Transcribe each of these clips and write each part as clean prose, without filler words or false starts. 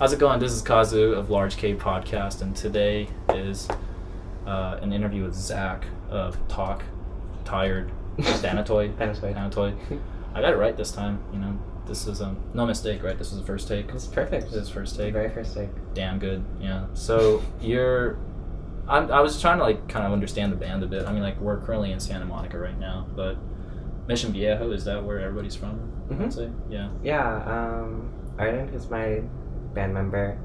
How's it going? This is Kazu of Large K Podcast, and today is an interview with Zach of Thanatoid. Thanatoid. I got it right this time. You know, this is no mistake, right? This was the first take. It's perfect. This is first take. Very first take. Damn good. Yeah. So I was trying to like kind of understand the band a bit. I mean, like we're currently in Santa Monica right now, but Mission Viejo, is that where everybody's from? Mm-hmm. I'd say. Yeah. Yeah. Arden, who's my band member,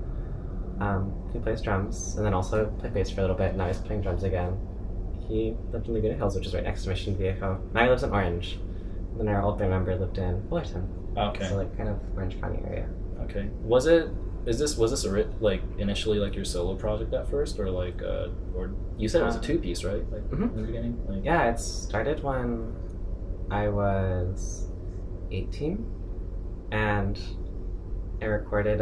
he plays drums and then also played bass for a little bit. Now he's playing drums again. He lived in Laguna Hills, which is right next to Mission Viejo. Now he lives in Orange. And then our old band member lived in Fullerton. Okay. So like kind of Orange County area. Okay. Was this like initially like your solo project at first, or like or you said it was a 2-piece, right? Like mm-hmm. in the beginning. Like... Yeah, it started when I was 18, and I recorded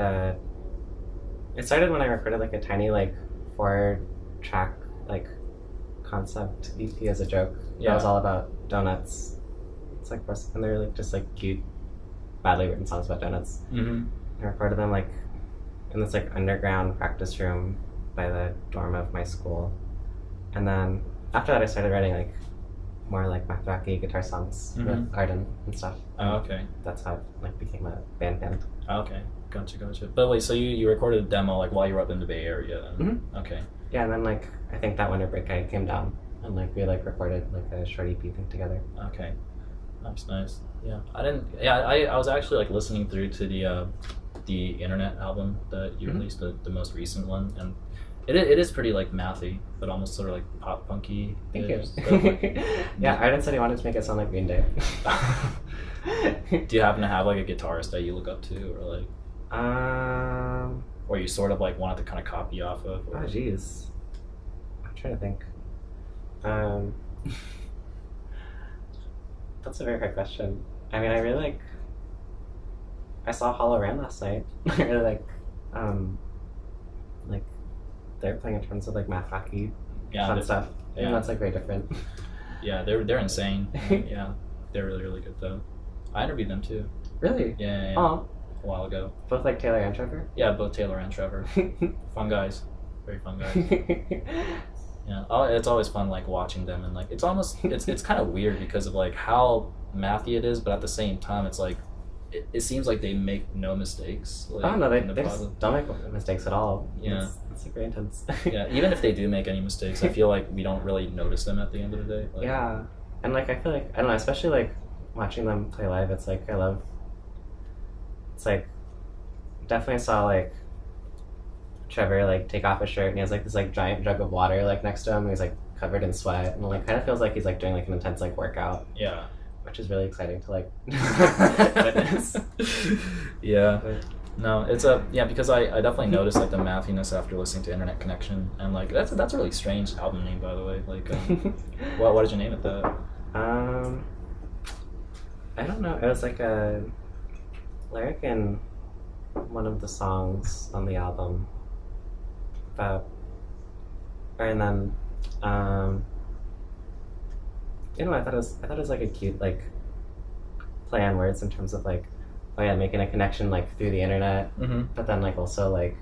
it started when I recorded like a tiny like 4-track like concept EP as a joke. Yeah. That was all about donuts. It's like, and they're like just like cute, badly written songs about donuts. Mm-hmm. I recorded them like in this like underground practice room by the dorm of my school, and then after that I started writing like more like math rocky guitar songs mm-hmm. with Arden and stuff. Oh, okay. That's how it like became a band. Oh, okay, gotcha. But wait, so you recorded a demo like while you were up in the Bay Area then? Mm-hmm. Okay. Yeah, and then like I think that winter break I came down and like we like recorded like a short EP thing together. Okay. Nice. Yeah. I was actually like listening through to the Internet album that you mm-hmm. released, the most recent one, and it is pretty like mathy, but almost sort of like pop punky. Thank you. Yeah, Arden said he wanted to make it sound like Green Day. Do you happen to have like a guitarist that you look up to, or like or you sort of like wanted to kind of copy off of? Or... Oh jeez, I'm trying to think. That's a very hard question. I mean, I really like. I saw Hollow Ran last night. I really like they're playing in terms of like math rocky fun stuff. Yeah, and that's like very different. Yeah, they're insane. Yeah, they're really good though. I interviewed them too. Really? Yeah. Oh. A while ago. Both like Taylor and Trevor? Yeah, both Taylor and Trevor. Fun guys. Very fun guys. Yeah. It's always fun like watching them, and like it's kind of weird because of like how mathy it is, but at the same time it's like it seems like they make no mistakes. Like, oh no, they just don't make mistakes at all. Yeah. It's very intense. Yeah, even if they do make any mistakes, I feel like we don't really notice them at the end of the day. Like, yeah. And like I feel like I don't know, especially like watching them play live, it's like it's like definitely saw like Trevor like take off his shirt and he has like this like giant jug of water like next to him and he's like covered in sweat and like kind of feels like he's like doing like an intense like workout. Yeah. Which is really exciting to like witness. Yeah. No, it's because I definitely noticed like the mathiness after listening to Internet Connection, and like that's a really strange album name, by the way. Like what did you name it that? I don't know. It was like a lyric in one of the songs on the album about, and then I thought it was like a cute like play on words in terms of like, oh yeah, making a connection like through the internet, mm-hmm. but then like also like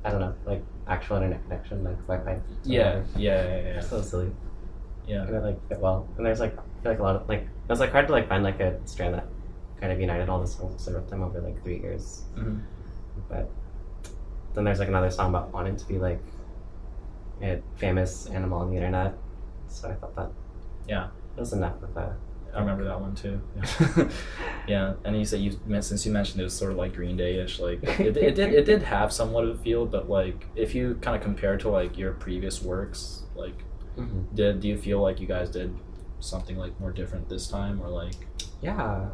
I don't know, like actual internet connection like Wi-Fi. Yeah. So silly. Yeah. And it like fit well. And there's like I feel like a lot of like it was like hard to like find like a strand that kind of united all the songs because I wrote them over like 3 years. Mm-hmm. But then there's like another song about wanting to be like a famous animal on the internet. So I thought that it was enough of that. I remember that one too. Yeah. Yeah, and you said since you mentioned it was sort of like Green Day-ish, like it did have somewhat of a feel, but like if you kind of compare to like your previous works, like mm-hmm. do you feel like you guys did something like more different this time, or like? Yeah.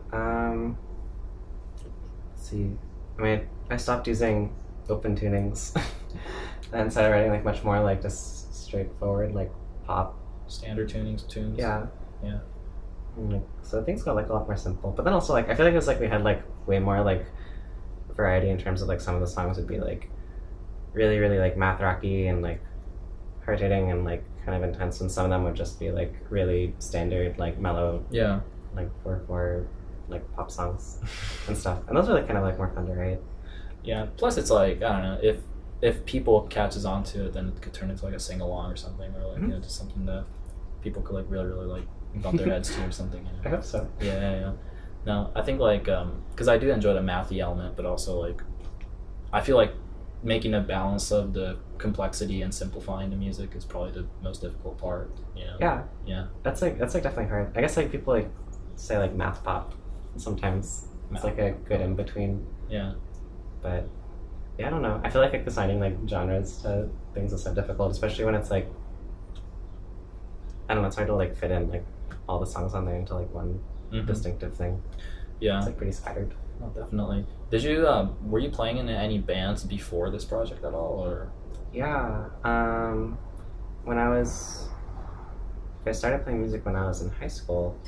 Let's see. I mean, I stopped using open tunings and started writing like much more like just straightforward like pop. Standard tunes. Yeah. Yeah. And, like, so things got like a lot more simple. But then also like I feel like it was like we had like way more like variety in terms of like some of the songs would be like really, really like math rocky and like hard hitting and like kind of intense, and some of them would just be like really standard like mellow like 4/4 like pop songs and stuff. And those are like kind of like more fun to write. Yeah. Plus, it's like, I don't know, if people catches on to it, then it could turn into like a sing along or something, or like just something that people could like really like bump their heads to or something. You know? I hope so. Yeah. No, I think like because I do enjoy the mathy element, but also like I feel like making a balance of the complexity and simplifying the music is probably the most difficult part. You know? Yeah. That's like definitely hard. I guess like people like say like math pop sometimes. It's like a good in between. Yeah. But yeah, I don't know. I feel like assigning like genres to things is so difficult, especially when it's like, I don't know, it's hard to like fit in like all the songs on there into like one distinctive thing. Yeah. It's like pretty scattered. Oh, definitely. Did you were you playing in any bands before this project at all, or? Yeah. When I started playing music when I was in high school.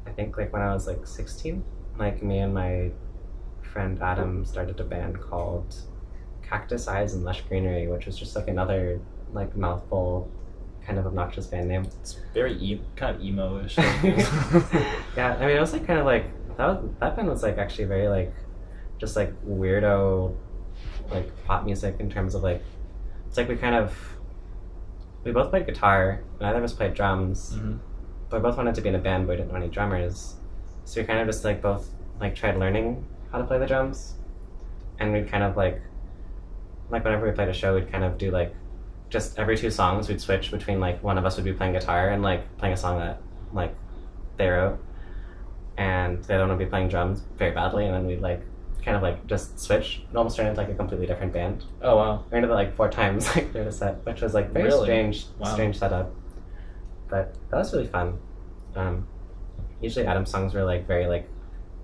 I think like when I was like 16, like me and my friend Adam started a band called Cactus Eyes and Lush Greenery, which was just like another like mouthful kind of obnoxious band name. It's very kind of emo-ish. Yeah, I mean it was like kind of like that band was like actually very like just like weirdo like pop music in terms of like it's like we both played guitar, neither of us played drums, but we both wanted to be in a band but we didn't know any drummers, so we kind of just like both like tried learning how to play the drums, and we'd kind of like whenever we played a show we'd kind of do like just every 2 songs we'd switch between like one of us would be playing guitar and like playing a song that like they wrote, and the other one would be playing drums very badly, and then we'd like kind of like just switch. It almost turned into like a completely different band. Oh wow. We ended up like 4 times like through the set, which was like very strange setup, but that was really fun. Usually Adam's songs were like very like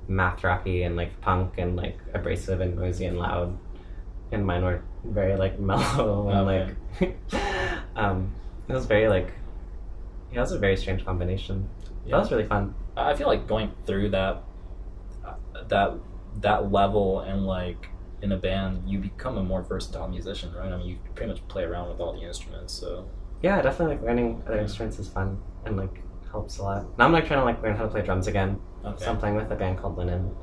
math rocky and like punk and like abrasive and noisy and loud, and mine were very like mellow and like it was very like it was a very strange combination. That was really fun. I feel like going through that level and like in a band you become a more versatile musician, right? I mean you pretty much play around with all the instruments, so yeah, definitely like learning other instruments is fun and like helps a lot. Now I'm like trying to like learn how to play drums again. So I'm playing with a band called Linen,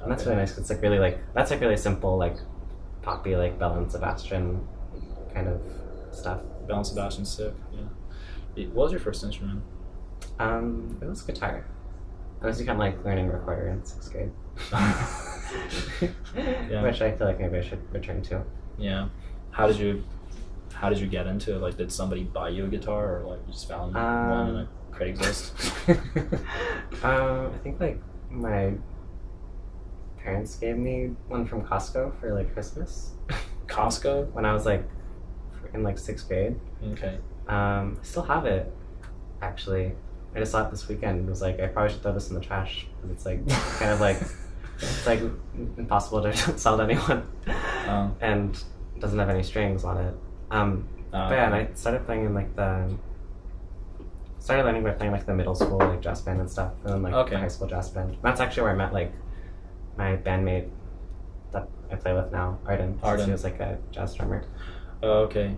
and that's really nice because it's like really like that's like really simple like poppy like Belle and Sebastian kind of stuff. Belle and Sebastian's sick. Yeah. What was your first instrument? It was guitar. I was kind of like learning recorder in 6th grade. Which I feel like maybe I should return to. Yeah. How did you get into it? Like, did somebody buy you a guitar, or like you just found one in a Craigslist? I think like my parents gave me one from Costco for like Christmas. Costco? When I was like in like 6th grade. Okay. I still have it, actually. I just saw it this weekend. It was like I probably should throw this in the trash because it's like kind of like it's like impossible to sell to anyone, and it doesn't have any strings on it. But yeah, and I started playing in like started learning by playing like the middle school like jazz band and stuff, and then like the high school jazz band. That's actually where I met like my bandmate that I play with now, Arden. He was like a jazz drummer. Oh, okay.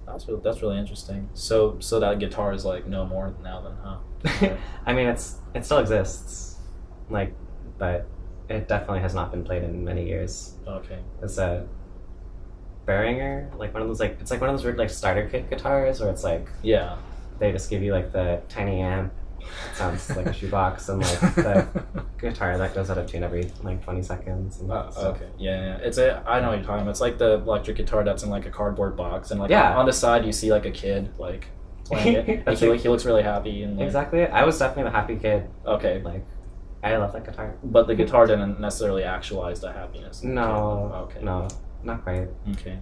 That's really interesting. So that guitar is like no more now then, huh? I mean, it still exists, like, but it definitely has not been played in many years. Okay. It's a Behringer, like one of those like it's like one of those weird like starter kit guitars where it's like they just give you like the tiny amp. It sounds like a shoebox, and like the guitar that goes out of tune every like 20 seconds. And okay. Yeah. I know what you're talking about. It's like the electric guitar that's in like a cardboard box, and like on the side you see like a kid like playing it. Like, he looks really happy and like, exactly. I was definitely the happy kid. Okay. Like I love that guitar. But the guitar didn't necessarily actualize the happiness. No. Okay. No, not quite. Okay.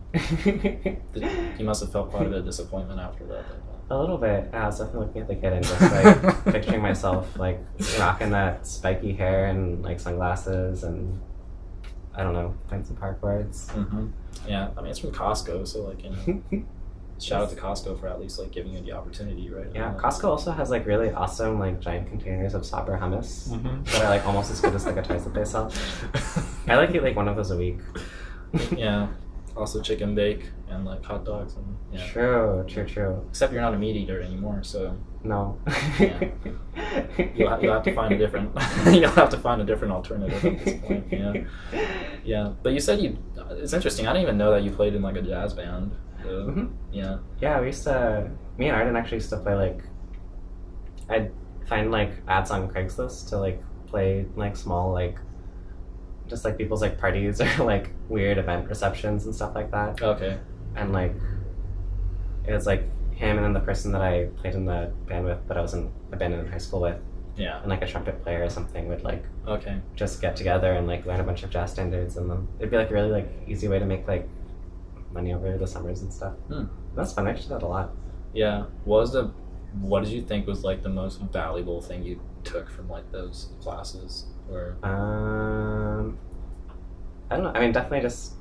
You must have felt quite a bit of disappointment after that. A little bit. I was definitely looking at the kid and just like picturing myself like rocking that spiky hair and like sunglasses and I don't know, playing some power chords. Yeah, I mean it's from Costco, so like shout out to Costco for at least like giving you the opportunity, right? Yeah, Costco also has like really awesome like giant containers of Sabra hummus that are like almost as good as the guitars that they sell. I like eat like one of those a week. Yeah. Also chicken bake and like hot dogs and yeah. True. Except you're not a meat eater anymore, so No. yeah. You'll have to find a different you'll have to find a different alternative at this point. Yeah. But you said it's interesting. I didn't even know that you played in like a jazz band. So, yeah. Yeah, me and Arden actually used to play like, I'd find like ads on Craigslist to like play like small like, just like people's like parties or like weird event receptions and stuff like that. Okay. And like, it was like him and then the person that I played in the band with, but I was in a band in high school with. Yeah. And like a trumpet player or something would like okay. just get together and like learn a bunch of jazz standards, and then it'd be like a really like easy way to make like money over the summers and stuff. That's fun. I actually did that a lot. Yeah. What did you think was like the most valuable thing you took from like those classes? Or I don't know. I mean, definitely just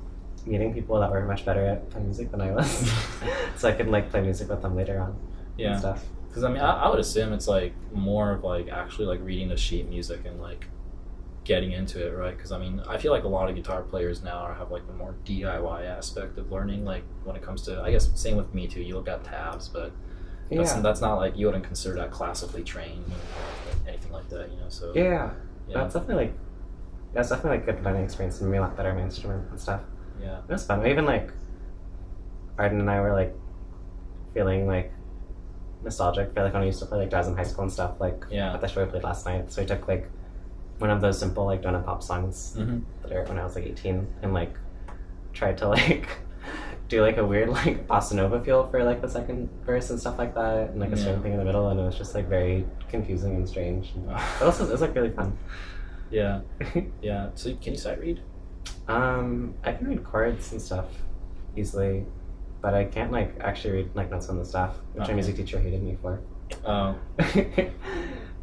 meeting people that were much better at playing music than I was, so I could like play music with them later on. Yeah. And stuff. Because I mean, I would assume it's like more of like actually like reading the sheet music and like getting into it, right? Because I mean, I feel like a lot of guitar players now have like the more DIY aspect of learning. Like when it comes to, I guess, same with me too. You look at tabs, but that's not like you wouldn't consider that classically trained or anything like that, you know. So yeah. That's definitely like a good learning experience and made me a lot better at my instrument and stuff. Yeah. It was fun. Even like Arden and I were like feeling like nostalgic for like when I used to play like jazz in high school and stuff, like at the show we played last night. So we took like one of those simple like donut pop songs that are when I was like 18 and like tried to like do like a weird like bossa nova feel for like the second verse and stuff like that, and like a string thing in the middle, and it was just like very confusing and strange. But also it was like really fun. Yeah. So can you sight read? I can read chords and stuff easily, but I can't like actually read like notes on the staff, which my music teacher hated me for. Oh.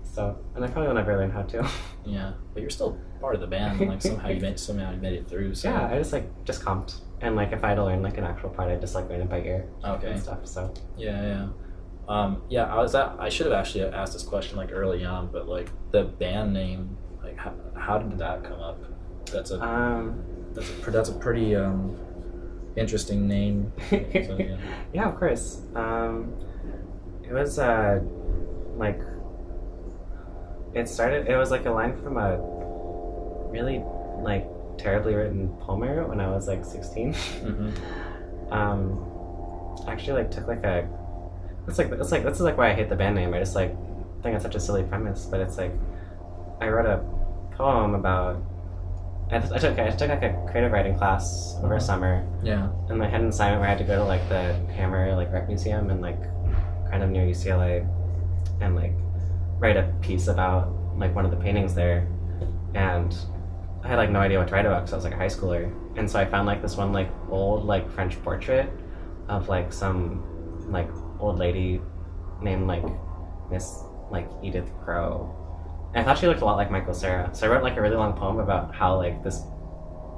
So, and I probably will never learn how to. Yeah, but you're still part of the band, and like somehow you made it through. So. Yeah, I just comped, and like if I had to learn like an actual part, I'd just like learn it by ear. Okay. And stuff. So. Yeah. I should have actually asked this question like early on, but like the band name, like how did that come up? That's a pretty interesting name. So, yeah. Yeah, of course. It was like. It was like a line from a really like terribly written poem I wrote when I was like 16. I actually like took like this is like why I hate the band name. I just like think it's such a silly premise, but it's like I wrote a poem about I took like a creative writing class over summer. Yeah. And I had an assignment where I had to go to like the Hammer like Rec Museum and like kind of near UCLA and like write a piece about like one of the paintings there, and I had like no idea what to write about because I was like a high schooler, and so I found like this one like old like French portrait of like some like old lady named like Miss like Edith Crow, and I thought she looked a lot like Michael Cera, so I wrote like a really long poem about how like this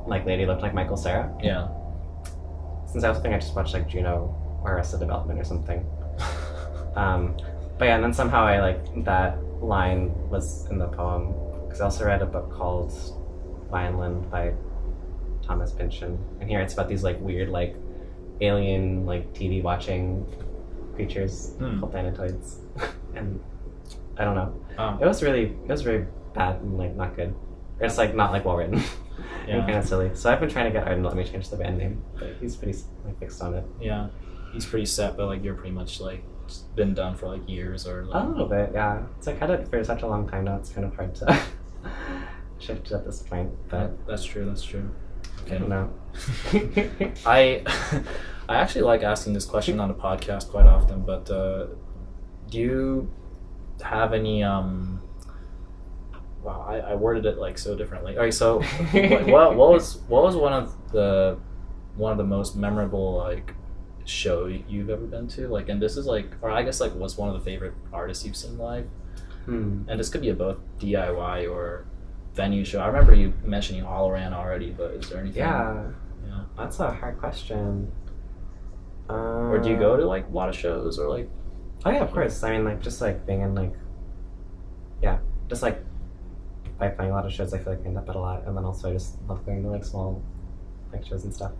like lady looked like Michael Cera. Yeah. Since I was thinking I just watched like Juno or Arrested Development or something. But yeah, and then somehow I like that line was in the poem because I also read a book called Vineland by Thomas Pynchon, and here it's about these like weird like alien like TV watching creatures called Thanatoids, and I don't know. It was very bad and like not good. It's like not like well written. And kind of silly. So I've been trying to get Arden to let me change the band name, but he's pretty like fixed on it. Yeah, he's pretty set, but like you're pretty much like been done for like years or like... A little bit, yeah. It's like had it for such a long time now. It's kind of hard to shift at this point. But that's true. Okay. I don't know. I actually like asking this question on a podcast quite often, but do you have any wow, I worded it like so differently. All right, so what was one of the most memorable like show you've ever been to? Like, and this is like, or I guess like, what's one of the favorite artists you've seen live? And this could be a both DIY or venue show. I remember you mentioning All-Around already, but is there anything? Yeah, that's a hard question. Or do you go to like a lot of shows or like? Oh yeah, of course. I mean, like just like being in like, just like by playing a lot of shows, I feel like I end up at a lot, and then also I just love going to like small like shows and stuff.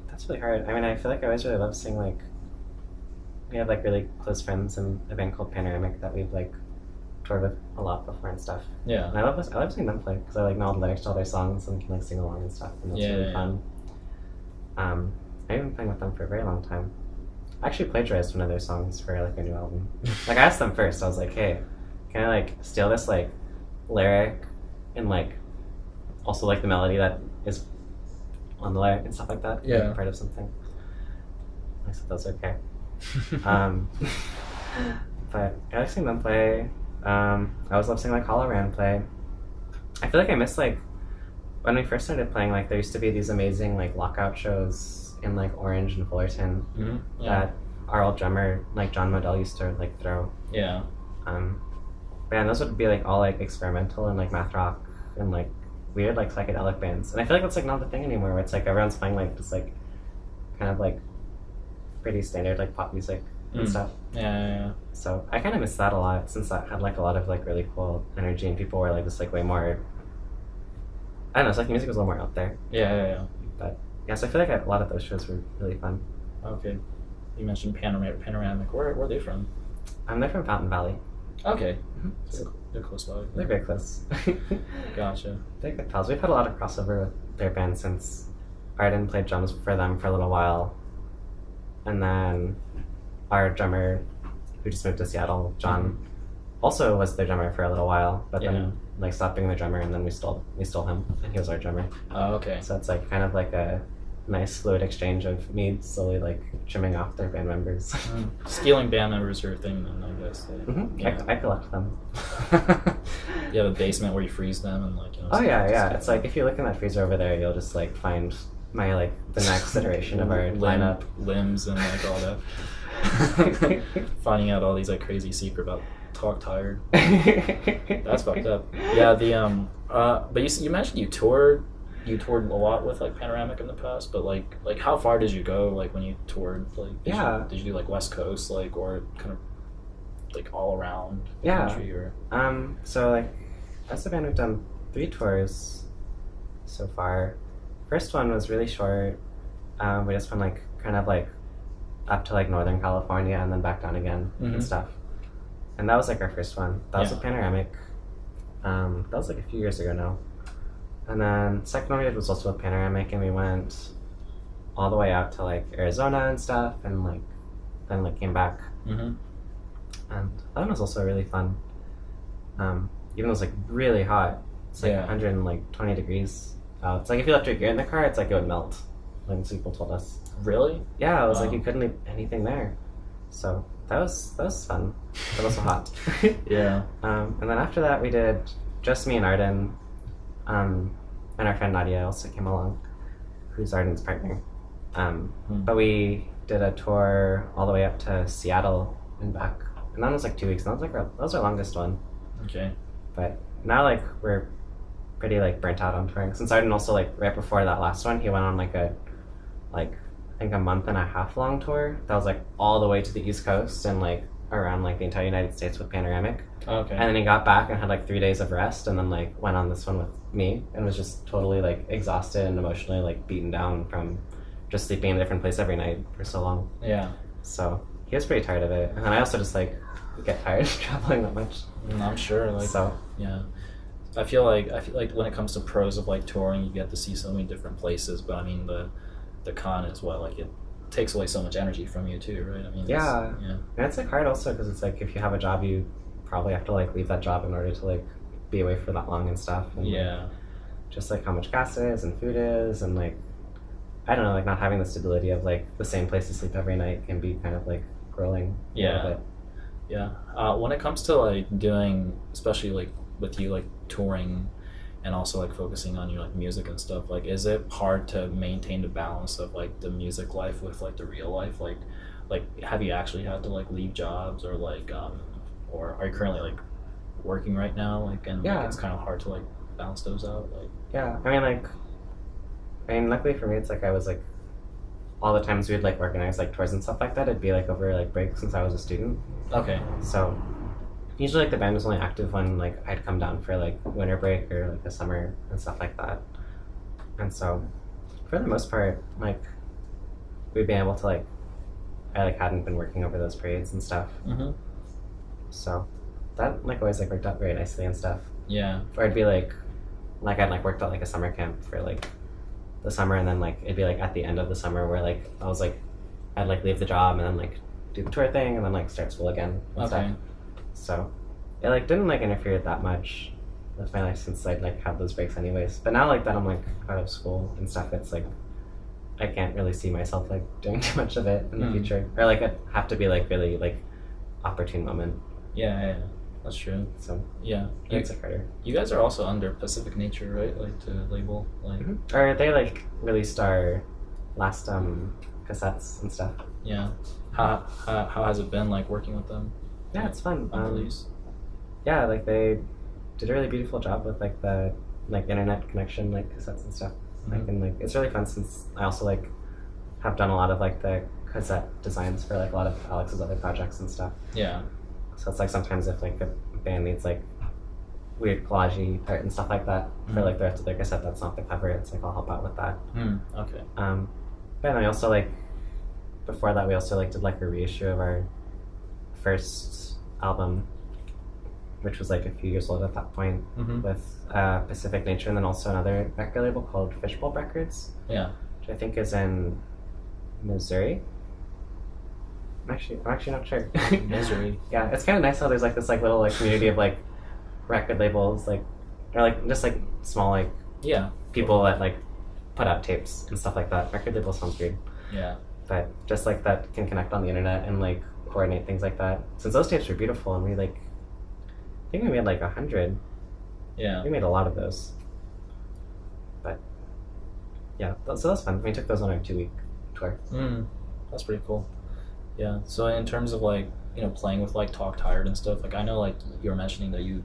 That's really hard. I mean, I feel like I always really loved seeing like we had like really close friends in a band called Panoramic that we've like toured with a lot before and stuff. Yeah. And I love seeing them play because I like know all the lyrics to all their songs and can like sing along and stuff, and that's really fun. I've been playing with them for a very long time. I actually plagiarized one of their songs for like a new album. Like I asked them first. I was like, "Hey, can I like steal this like lyric and like also like the melody that is on the lyric and stuff like that? Yeah. Like, part of something." I said that's okay. But I like seeing them play. I always love seeing like Hollow Ran play. I feel like I miss like when we first started playing. Like there used to be these amazing like lockout shows in like Orange and Fullerton that our old drummer like John Modell used to like throw. Yeah. Man, those would be like all like experimental and like math rock and like weird like psychedelic bands. And I feel like that's like not the thing anymore. Where it's like everyone's playing like just like kind of like pretty standard like pop music and stuff. Yeah. So I kind of miss that a lot since that had like a lot of like really cool energy and people were like just like way more. I don't know. It's like the music was a little more out there. Yeah. But yeah, so I feel like a lot of those shows were really fun. Okay. You mentioned Panoramic. Where are they from? They're from Fountain Valley. Okay. So they're close by. They're very close. Gotcha. They're good pals. We've had a lot of crossover with their band since Arden played drums for them for a little while. And then our drummer, who just moved to Seattle, John, also was their drummer for a little while, but then like stopped being the drummer, and then we stole him, and he was our drummer. Oh, okay. So it's like kind of like a nice fluid exchange of me slowly like trimming off their band members. Stealing band members are a thing, then I guess. Yeah. I collect them. You have a basement where you freeze them and like. Oh yeah. It's like if you look in that freezer over there, you'll just like find my like the next iteration of our lineup, limbs and like all that. Finding out all these like crazy secret about Talk Tired. That's fucked up. Yeah. But you mentioned you toured a lot with like Panoramic in the past, but like how far did you go like when you toured? Like did you do like West Coast like or kind of like all around the country or? So like as a band we've done 3 tours so far. First one was really short. We just went like kind of like up to like Northern California and then back down again and stuff. And that was like our first one. That was with Panoramic. That was like a few years ago now. And then second one we did was also with Panoramic, and we went all the way out to like Arizona and stuff, and like then like came back. And that one was also really fun. Even though it was like really hot, it's like 120 degrees. It's like if you left your gear in the car, it's like it would melt. Like some people told us. Really? Yeah, it was like you couldn't leave anything there. So that was fun, but also hot. Yeah. And then after that, we did just me and Arden, and our friend Nadia also came along, who's Arden's partner. But we did a tour all the way up to Seattle and back, and that was like 2 weeks. And that was our longest one. Okay. But now like we're pretty like burnt out on touring. Since Arden also like right before that last one, he went on like a I think a month and a half long tour that was like all the way to the East Coast and like around like the entire United States with Panoramic. Okay. And then he got back and had like 3 days of rest, and then like went on this one with me and was just totally like exhausted and emotionally like beaten down from just sleeping in a different place every night for so long. Yeah. So he was pretty tired of it, and then I also just like get tired of traveling that much. I'm sure. Like so. Yeah. I feel like when it comes to pros of like touring, you get to see so many different places, but I mean the con is what like it takes away so much energy from you too, right? I mean, and it's like hard also because it's like if you have a job, you probably have to like leave that job in order to like be away for that long and stuff. And, like, just like how much gas is and food is, and like I don't know, like not having the stability of like the same place to sleep every night can be kind of like grueling. When it comes to like doing, especially like with you like touring and also like focusing on your like music and stuff, like is it hard to maintain the balance of like the music life with like the real life? Like have you actually had to like leave jobs or like or are you currently like working right now, like and like, it's kind of hard to like balance those out? Like I mean luckily for me it's like I was like all the times we'd like organize like tours and stuff like that, it'd be like over like break since I was a student. Okay. So usually like the band was only active when like I'd come down for like winter break or like the summer and stuff like that. And so for the most part, like we'd been able to like, I like hadn't been working over those periods and stuff. Mm-hmm. So that like always like worked out very nicely and stuff. Yeah. Or it'd be like I'd like worked at like a summer camp for like the summer, and then like it'd be like at the end of the summer where like I was like I'd like leave the job and then like do the tour thing and then like start school again and stuff. So it like didn't like interfere that much with my life since I'd like had those breaks anyways. But now like that I'm like out of school and stuff, it's like I can't really see myself like doing too much of it in the future, or like it'd have to be like really like opportune moment. Yeah, that's true. So yeah, it makes it harder. You guys are also under Pacific Nature, right? Like to label, like or they like released our last cassettes and stuff. Yeah. How has it been like working with them? Yeah, it's fun. On release. Yeah, like they did a really beautiful job with like the like internet connection like cassettes and stuff. Like, and like it's really fun since I also like have done a lot of like the cassette designs for like a lot of Alex's other projects and stuff. Yeah. So it's like sometimes if like a band needs like weird collage art and stuff like that for like the rest of their cassette that's not the cover, it's like I'll help out with that. Okay. But then I also like before that we also like did like a reissue of our first album, which was like a few years old at that point, with Pacific Nature, and then also another record label called Fishbowl Records. Yeah. Which I think is in Missouri. I'm actually not sure. Missouri. Yeah, it's kind of nice how there's like this like little like community of like record labels, like or like just like small like people that like put out tapes and stuff like that. Record label sounds weird. Yeah. But just like that can connect on the internet and like coordinate things like that. Since those tapes were beautiful and we like I think we made like 100. Yeah. We made a lot of those. But yeah, so that's fun. We took those on our 2-week tour. That's pretty cool. Yeah. So in terms of like, you know, playing with like Talk Tired and stuff, like I know like you were mentioning that you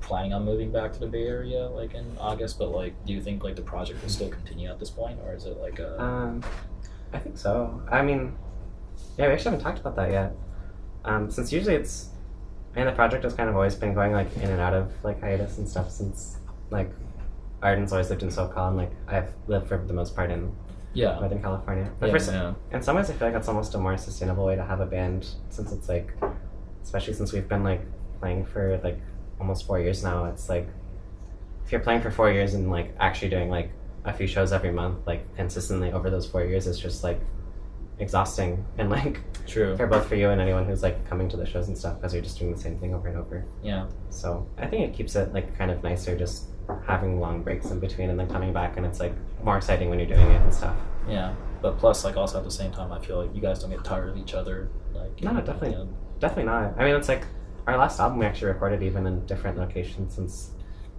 planning on moving back to the Bay Area like in August, but like do you think like the project will still continue at this point, or is it like a I think so. I mean, yeah, we actually haven't talked about that yet. Since usually it's the project has kind of always been going like in and out of like hiatus and stuff since like Arden's always lived in SoCal and like I've lived for the most part in Northern California. But in some ways I feel like that's almost a more sustainable way to have a band, since it's like, especially since we've been like playing for like almost 4 years now, it's like if you're playing for 4 years and like actually doing like a few shows every month like consistently over those 4 years, it's just like exhausting and like for both for you and anyone who's like coming to the shows and stuff, because you're just doing the same thing over and over. So I think it keeps it like kind of nicer just having long breaks in between and then coming back, and it's like more exciting when you're doing it and stuff. But plus like also at the same time I feel like you guys don't get tired of each other, like no, definitely not. I mean, it's like our last album we actually recorded even in different locations, since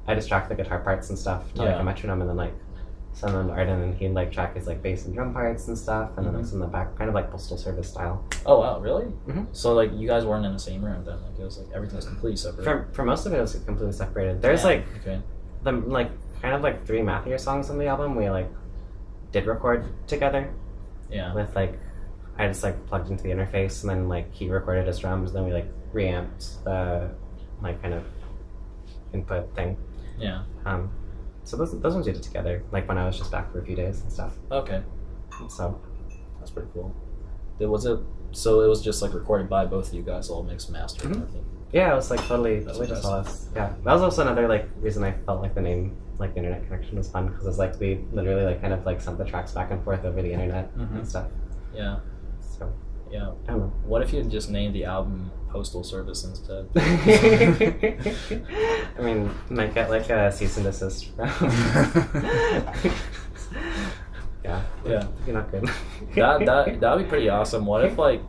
I just tracked the guitar parts and stuff to like a metronome, and then like send them to Arden and he'd like track his like bass and drum parts and stuff, and then like in the back, kind of like Postal Service style. Oh wow, really? So like you guys weren't in the same room then? Like it was like everything was completely separate? For most of it was completely separated. There's the like kind of like 3 Matthew songs on the album we like did record together. With like I just like plugged into the interface, and then like he recorded his drums, and then we like reamped the like kind of input thing. So those ones we did together, like when I was just back for a few days and stuff. Okay. So that's pretty cool. So it was just like recorded by both of you guys, all mixed mastered, I think. Yeah, it was like totally just all us. Yeah, that was also another like reason I felt like the name, like the internet connection, was fun, because it's like we literally like kind of like sent the tracks back and forth over the internet and stuff. So I don't know. What if you just named the album Postal Service instead? I mean, might get like a cease and desist from. You're not good. That'd be pretty awesome. What if like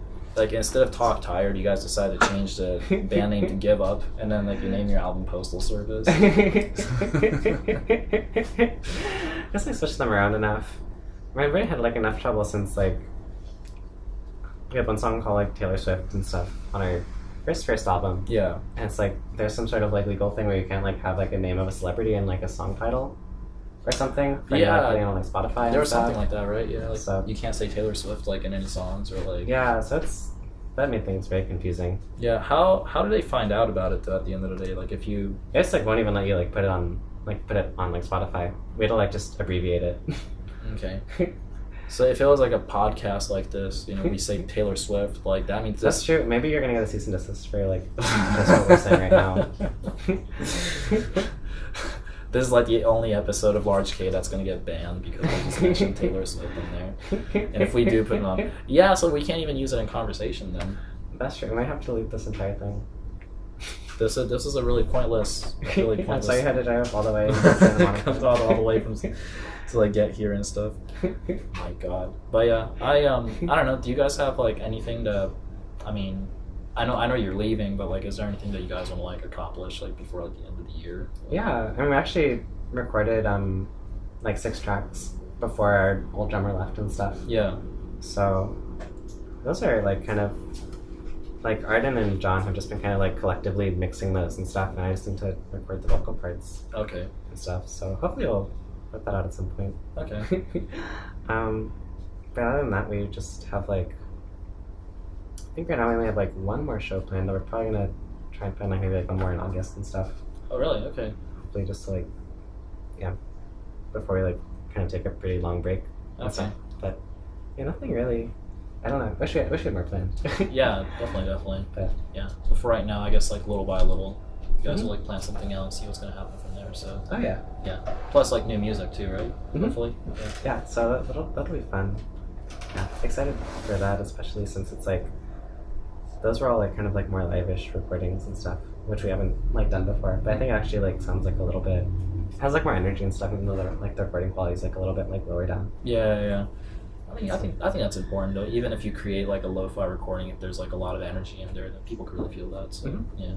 instead of Talk Tired, you guys decided to change the band name to Give Up, and then like you name your album Postal Service? I guess I switched them around enough. My brain had like enough trouble since like we had one song called like Taylor Swift and stuff on our first album. And it's like there's some sort of like legal thing where you can't like have like a name of a celebrity and like a song title or something. Putting on like Spotify. There was something like that, right? Like so, you can't say Taylor Swift like in any songs or like. So it's that made things very confusing. Yeah. How do they find out about it though, at the end of the day? Like if you It's like won't even let you like put it on like Spotify. We had to like just abbreviate it. okay. So if it was like a podcast like this, you know, we say Taylor Swift, like that means That's true. Maybe you're gonna get a cease and desist for like just what we're saying right now. This is like the only episode of Large K that's gonna get banned because we just mentioned Taylor Swift in there. And if we do put it on, yeah, so we can't even use it in conversation then. That's true. We might have to delete this entire thing. This is a really pointless. That's why you had to drive all the way. Comes all the way from to like get here and stuff. My God. But yeah, I don't know. Do you guys have like anything to? I mean, I know you're leaving, but like, is there anything that you guys want to like accomplish like before like the end of the year? Yeah, I mean, we actually recorded like 6 tracks before our old drummer left and stuff. Yeah. So those are like kind of like Arden and John have just been kind of like collectively mixing those and stuff, and I just need to record the vocal parts. Okay. And stuff. So hopefully we'll put that out at some point. Okay. But other than that, we just have like, I think right now we only have like one more show planned that we're probably gonna try and find like maybe like one more in August and stuff. Oh really? Okay. Hopefully just like, yeah, before we like kind of take a pretty long break. Okay. Stuff. But yeah, nothing really. I don't know. Wish we had more planned. Yeah, definitely. But yeah. But for right now, I guess like little by little, you guys will like plan something out and see what's gonna happen from there. So. Oh yeah. Yeah. Plus like new music too, right? Mm-hmm. Hopefully. Yeah. So that'll be fun. Yeah. Excited for that, especially since it's like those were all like kind of like more live-ish recordings and stuff, which we haven't like done before. But I think it actually like sounds like a little bit has like more energy and stuff, even though like the recording quality is like a little bit like lower down. Yeah. I think that's important though. Even if you create like a lo-fi recording, if there's like a lot of energy in there, then people can really feel that. So yeah,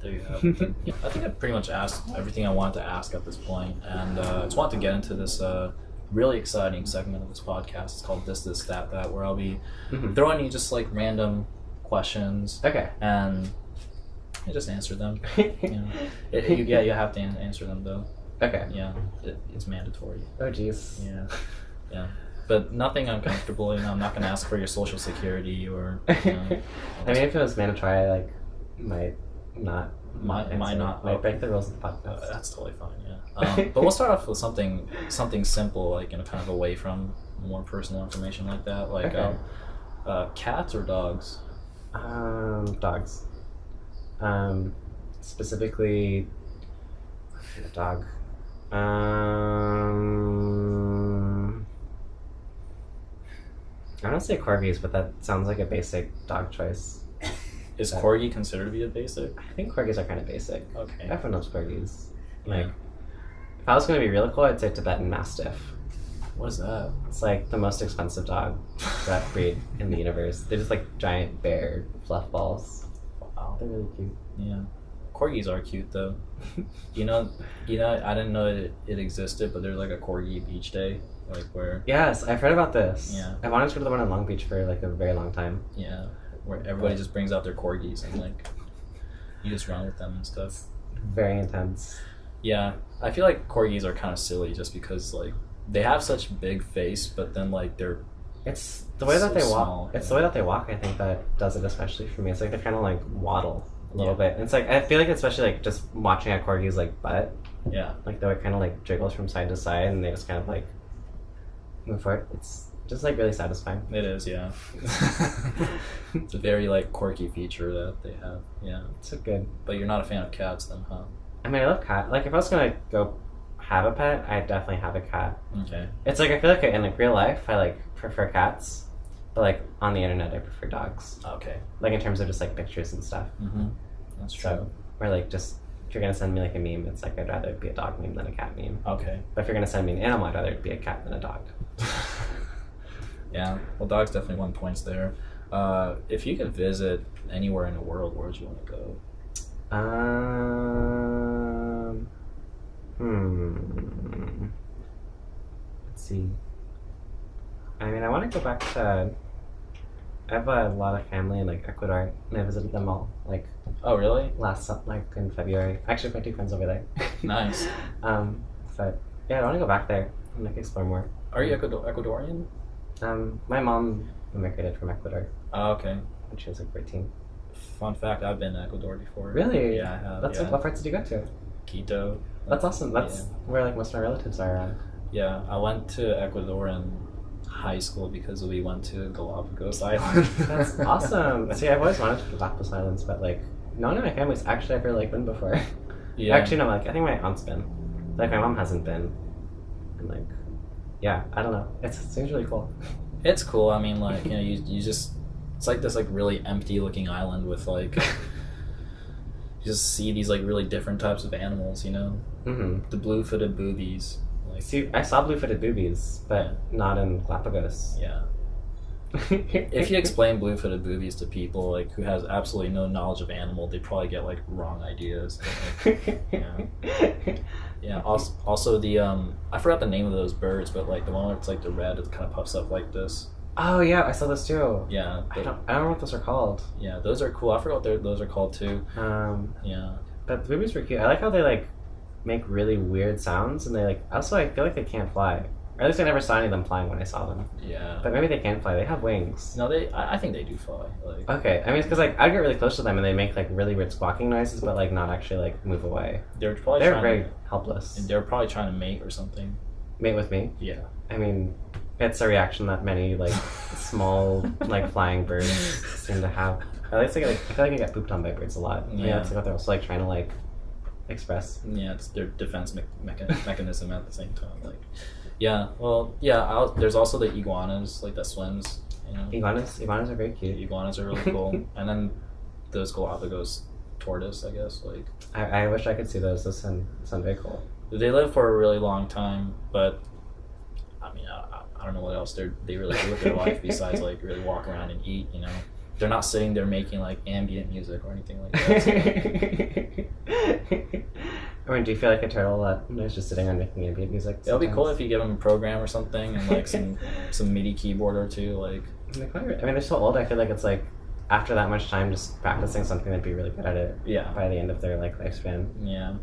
there you have. Yeah, I think I pretty much asked everything I wanted to ask at this point, and I just wanted to get into this really exciting segment of this podcast. It's called This That, where I'll be throwing you just like random questions. Okay. And you just answer them. You have to answer them though. Okay. Yeah, it's mandatory. Oh jeez. Yeah. But nothing uncomfortable. I'm not gonna ask for your social security or. I mean, if it was mandatory, I like might not. Might break the rules of the podcast. That's totally fine. Yeah. But we'll start off with something simple, like kind of away from more personal information like that. Like, cats or dogs? Dogs. Specifically, a dog. I don't say corgis, but that sounds like a basic dog choice. Is corgi considered to be a basic? I think corgis are kind of basic. Okay. Everyone knows corgis. Like, if I was going to be really cool, I'd say Tibetan Mastiff. What is that? It's like the most expensive dog that breed in the universe. They're just like giant bear fluff balls. Wow. They're really cute. Yeah. Corgis are cute though. you know, I didn't know it existed, but there's like a corgi beach day, like where. Yes, I've heard about this. Yeah. I wanted to go to the one in Long Beach for like a very long time. Yeah, where everybody just brings out their corgis and like you just run with them and stuff. Very intense. Yeah, I feel like corgis are kind of silly just because like they have such big face, but then like they're. It's the way that they small, walk. It's the way that they walk. I think that does it especially for me. It's like they kind of like waddle a little bit. It's like I feel like especially like just watching a corgi's like butt. Yeah. Like the way it kind of like jiggles from side to side, and they just kind of like move forward. It's just like really satisfying. It is, yeah. It's a very like quirky feature that they have. Yeah. It's so good. But you're not a fan of cats, then, huh? I mean, I love cat. Like if I was gonna go have a pet, I'd definitely have a cat. Okay. It's like I feel like in like real life, I like prefer cats, but like on the internet, I prefer dogs. Okay. Like in terms of just like pictures and stuff. Mm-hmm. That's true. So, or like just if you're gonna send me like a meme, it's like I'd rather it be a dog meme than a cat meme. Okay. But if you're gonna send me an animal, I'd rather it be a cat than a dog. Yeah. Well, dogs definitely won points there. If you could visit anywhere in the world, where would you want to go? Let's see. I mean, I want to go back to. I have a lot of family in like Ecuador, and I visited them all like. Oh really? Like in February. I actually have my 2 friends over there. Nice. But yeah, I want to go back there and like explore more. Are you Ecuadorian? My mom immigrated from Ecuador Oh, okay. when she was like 14. Fun fact: I've been to Ecuador before. Really? Yeah, I have. That's yeah. what parts did you go to? Quito. That's awesome. That's Yeah. where like most of my relatives are. Yeah, I went to Ecuador in high school because we went to Galapagos Island. That's awesome. See, I've always wanted to go to Galapagos Islands, but like no one in my family's actually ever like been before. Yeah. Actually, no. Like I think my aunt's been. Like my mom hasn't been. And like, yeah, I don't know. It seems really cool. It's cool. I mean, like, you know, you just, it's like this like really empty looking island with like, you just see these like really different types of animals, you know? Mm-hmm. The blue-footed boobies. Like, See, I saw blue-footed boobies, but not in Galapagos. yeah. If you explain blue-footed boobies to people like who has absolutely no knowledge of animal, they probably get like wrong ideas. Like, yeah. Also the I forgot the name of those birds, but like the one where it's like the red, it kind of puffs up like this. Oh yeah, I saw this too. Yeah. I don't know what those are called. Yeah, those are cool. I forgot what those are called too. Yeah. But the boobies were cute. I like how they like make really weird sounds, and they like also I feel like they can't fly. Or at least I never saw any of them flying when I saw them. Yeah. But maybe they can fly. They have wings. No, I think they do fly. Like. Okay, I mean, it's because like I'd get really close to them and they make like really weird squawking noises, but like not actually like move away. They're probably They're trying very helpless. They're probably trying to mate or something. Mate with me. Yeah. I mean, it's a reaction that many like small like flying birds seem to have. At least I feel like I get pooped on by birds a lot. Yeah, it's like what they're also like trying to like express. Yeah, it's their defense mechanism at the same time. Like, yeah. Well, yeah. There's also the iguanas like that swims. You know? Iguanas are very cute. Iguanas are really cool. And then those Galapagos tortoise, I guess. Like, I wish I could see those. Those sound very cool. they live for a really long time, but I mean, I don't know what else they really do with their life besides like really walk around and eat. You know, they're not sitting there making like ambient music or anything like that. So. I mean, do you feel like a turtle that is just sitting and making ambient music? It'll be cool if you give them a program or something and like some MIDI keyboard or two. Like, I mean, they're so old. I feel like it's like after that much time, just practicing something, they'd be really good at it. Yeah. By the end of their like lifespan. Yeah.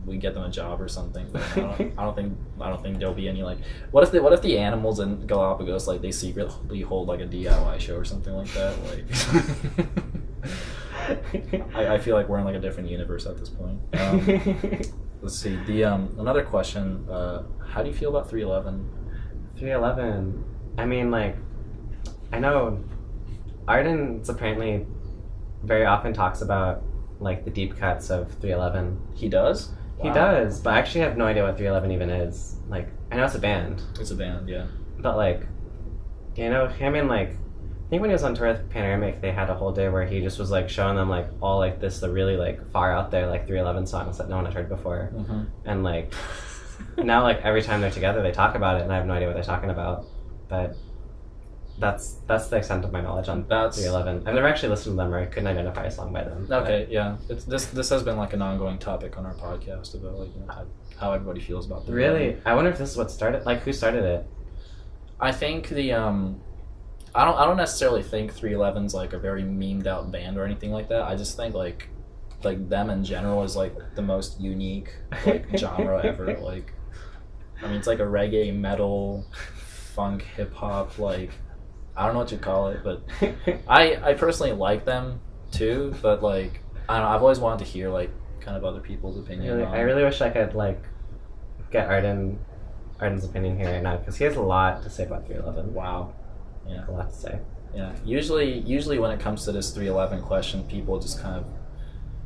We get them a job or something. But I don't think there'll be any like. What if the animals in Galapagos like they secretly hold like a DIY show or something like that? Like, I feel like we're in like a different universe at this point. Let's see. The another question. How do you feel about 311? 311. I mean, like, I know Arden's apparently very often talks about like the deep cuts of 311. He does. He Wow. does, but I actually have no idea what 311 even is. Like, I know it's a band. It's a band, yeah. But like, you know, him and like, I think when he was on tour with Panoramic, they had a whole day where he just was like showing them like all like the really like far out there like 311 songs that no one had heard before. Mm-hmm. And like, now like every time they're together, they talk about it, and I have no idea what they're talking about. But that's the extent of my knowledge on 311. I've never actually listened to them, or I couldn't identify a song by them. Okay, yeah. This has been like an ongoing topic on our podcast about like, you know, how everybody feels about 311. Really, I wonder if this is what started. Like, who started it? I think the I don't necessarily think 311's like a very memed out band or anything like that. I just think like them in general is like the most unique like genre ever. Like, I mean, it's like a reggae, metal, funk, hip hop, like, I don't know what you call it, but I personally like them too, but like, I don't know, I've always wanted to hear like kind of other people's opinion. I really wish I could like get Arden's opinion here right now, because he has a lot to say about 311. Wow. Yeah. A lot to say. Yeah. Usually when it comes to this 311 question, people just kind of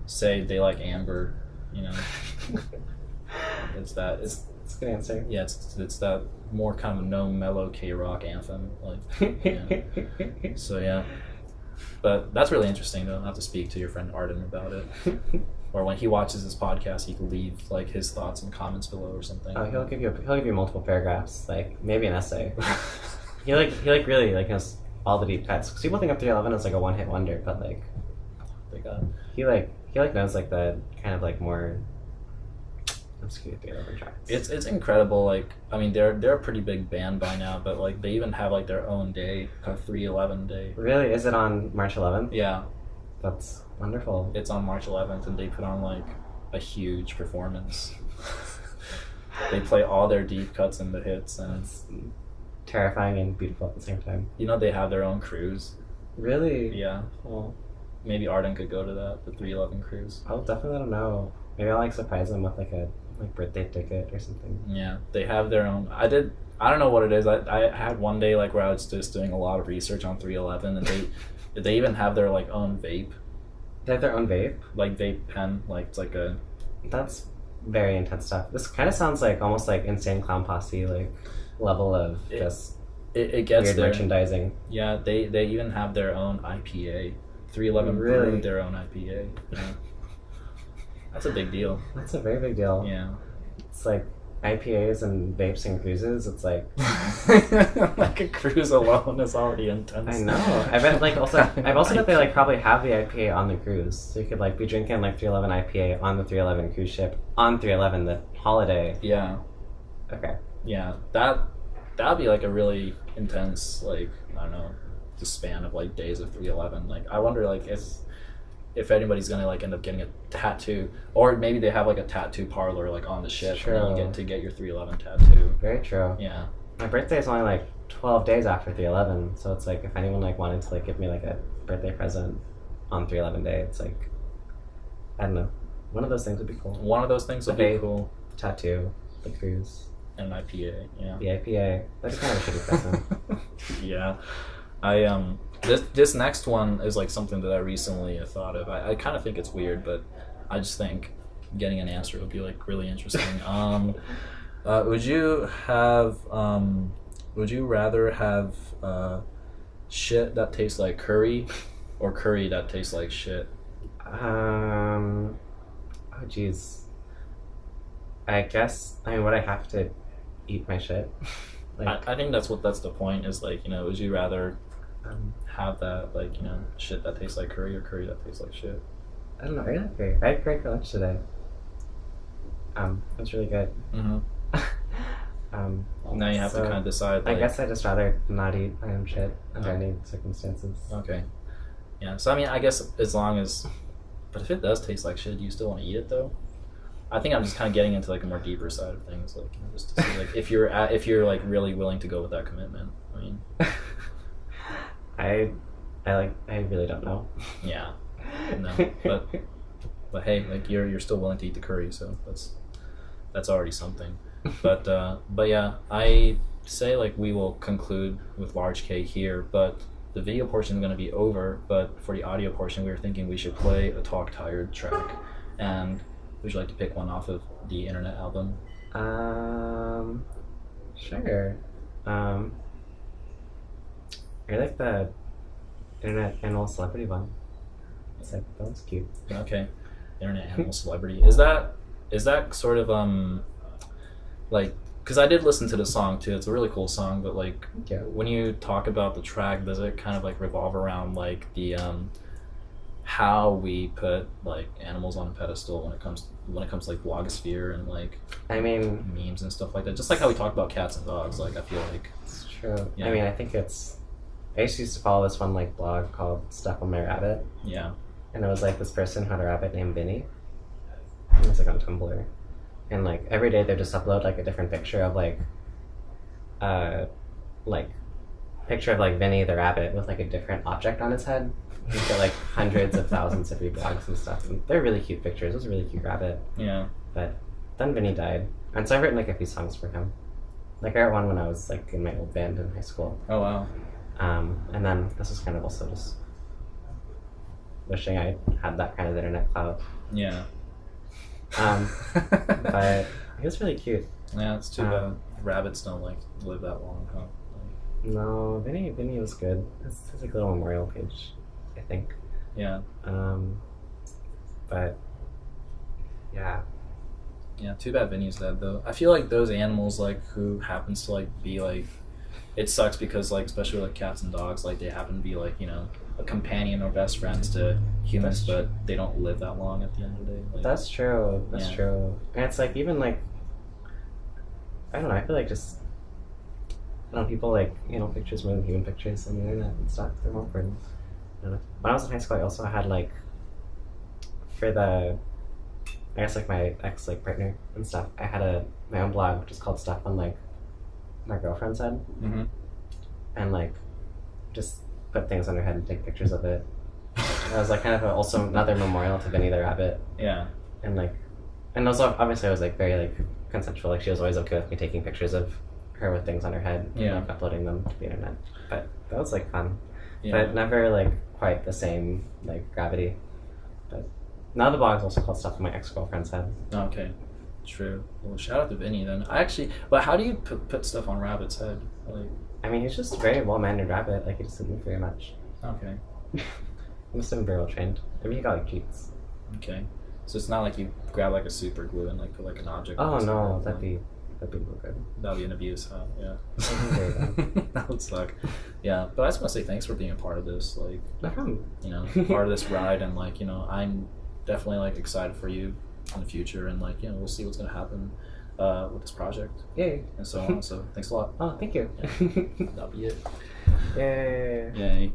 say they like Amber, you know. It's a good answer. Yeah, it's that more kind of no mellow K-rock anthem, like, yeah. So yeah, but that's really interesting though. I'll have to speak to your friend Arden about it, or when he watches this podcast, he can leave like his thoughts and comments below or something. Oh, he'll give you multiple paragraphs, like maybe an essay. he really like knows all the deep cuts. Because people think of 311 as like a one-hit wonder, but like, he knows like the kind of like more obscure 311 tracks. It's incredible. Like, I mean, they're a pretty big band by now, but like they even have like their own day, a 311 day. Really? Is it on March 11th? Yeah, that's wonderful. It's on March 11th, and they put on like a huge performance. They play all their deep cuts and the hits, and terrifying and beautiful at the same time. You know they have their own cruise. Really? Yeah. Well, Maybe Arden could go to that, the 311 cruise. I'll definitely let him know. Maybe I'll like surprise him with like a birthday ticket or something. Yeah, they have their own. I don't know what it is. I had one day like where I was just doing a lot of research on 311, and they even have their like own vape. They have their own vape? Like vape pen, like it's like a. That's very intense stuff. This kind of sounds like almost like Insane Clown Posse like level of just it gets weird there. merchandising. Yeah, they even have their own IPA. 311 Really? brewed their own IPA. Yeah. That's a big deal. That's a very big deal. Yeah. It's like IPAs and vapes and cruises. It's like like a cruise alone is already intense. I know. I bet like also I've also bet they like probably have the IPA on the cruise, so you could like be drinking like 311 IPA on the 311 cruise ship on 311 the holiday. Yeah. Okay. Yeah. That'd be like a really intense like I don't know the span of like days of 311. Like I wonder like if anybody's gonna like end up getting a tattoo, or maybe they have like a tattoo parlor like on the ship, True. and you get to get your 311 tattoo. Very true. Yeah. My birthday is only like 12 days after 311, so it's like if anyone like wanted to like give me like a birthday present on 311 day, it's like I don't know. One of those things would be cool. One of those things would be cool. Tattoo, the cruise, and an IPA. Yeah. the IPA. That's kind of a shitty present. Yeah. This next one is like something that I recently thought of. I kind of think it's weird, but I just think getting an answer would be like really interesting. Would you rather have shit that tastes like curry, or curry that tastes like shit? Oh jeez. I guess would I have to eat my shit? Like, I think that's the point. Is like would you rather have that like shit that tastes like curry or curry that tastes like shit? I don't know. I like curry. I had curry for lunch today. It's really good. Mm-hmm. Now you have to kind of decide. Like, I guess I'd just rather not eat my own shit under any circumstances. Okay. Yeah. So I mean, I guess as long as, but if it does taste like shit, do you still want to eat it though? I think I'm just kind of getting into like a more deeper side of things, like just to see like if you're like really willing to go with that commitment. I mean, I really don't know. Yeah. No, but hey, like you're still willing to eat the curry, so that's already something. But yeah, I say like we will conclude with large K here, but the video portion is going to be over. But for the audio portion, we were thinking we should play a Talk Tired track, and would you like to pick one off of the Internet album? Sure. I like the Internet Animal Celebrity one. It's like, that was cute. Okay. Internet Animal Celebrity. Is that sort of like, because I did listen to the song too. It's a really cool song, but like when you talk about the track, does it kind of like revolve around like the how we put like animals on a pedestal when it comes to like blogosphere and like memes and stuff like that? Just like how we talk about cats and dogs. Like I feel like it's true. Yeah. I mean, I think I used to follow this one like blog called Stuff on My Rabbit. Yeah. And it was like this person who had a rabbit named Vinny. It was like on Tumblr. And like every day they just upload like a different picture of like picture of like Vinny the rabbit with like a different object on his head. He's got like hundreds of thousands of reblogs and stuff. And they're really cute pictures. It was a really cute rabbit. Yeah. But then Vinny died. And so I've written like a few songs for him. Like I wrote one when I was like in my old band in high school. Oh wow. And then this was kind of also just wishing I had that kind of internet clout. Yeah. But he was really cute. Yeah, it's too bad rabbits don't like live that long, huh? No, Vinny was good. It's like a little memorial page, I think. Yeah. But yeah. Yeah, too bad Vinny's dead though. I feel like those animals like who happens to like be like, it sucks because like especially like cats and dogs, like they happen to be like a companion or best friends to humans, but they don't live that long at the end of the day. Like, that's true. That's true. And it's like even like I don't know. I feel like just people like pictures more than human pictures on the internet and stuff. They're more important. When I was in high school, I also had like for the I guess like my ex like partner and stuff. I had my own blog which is called Stuff on like my girlfriend's head. Mm-hmm. and like just put things on her head and take pictures of it. It was like kind of also another memorial to Vinny the rabbit. Yeah. And also obviously I was like very like consensual. Like she was always okay with me taking pictures of her with things on her head and like uploading them to the internet. But that was like fun. Yeah. But never like quite the same like gravity. But now the blog's also called Stuff in My Ex-Girlfriend's Head. Okay. True. Well, shout out to Vinny then. But how do you put stuff on Rabbit's head? Like, I mean, he's just a very well-mannered rabbit. Like, he doesn't move very much. okay. He must have been very well trained. Maybe he got like cheats. Okay. So it's not like you grab like a super glue and like put like an object. Oh no, that'd be real good. That'd be an abuse, huh? Yeah. Very bad. That would suck. Yeah, but I just want to say thanks for being a part of this. Like, No problem. you know, part of this ride, and like, you know, I'm definitely like excited for you in the future, and like, you know, we'll see what's gonna happen with this project Yay. and so on. So thanks a lot. Oh, thank you. That'll be it. Yay. Yay.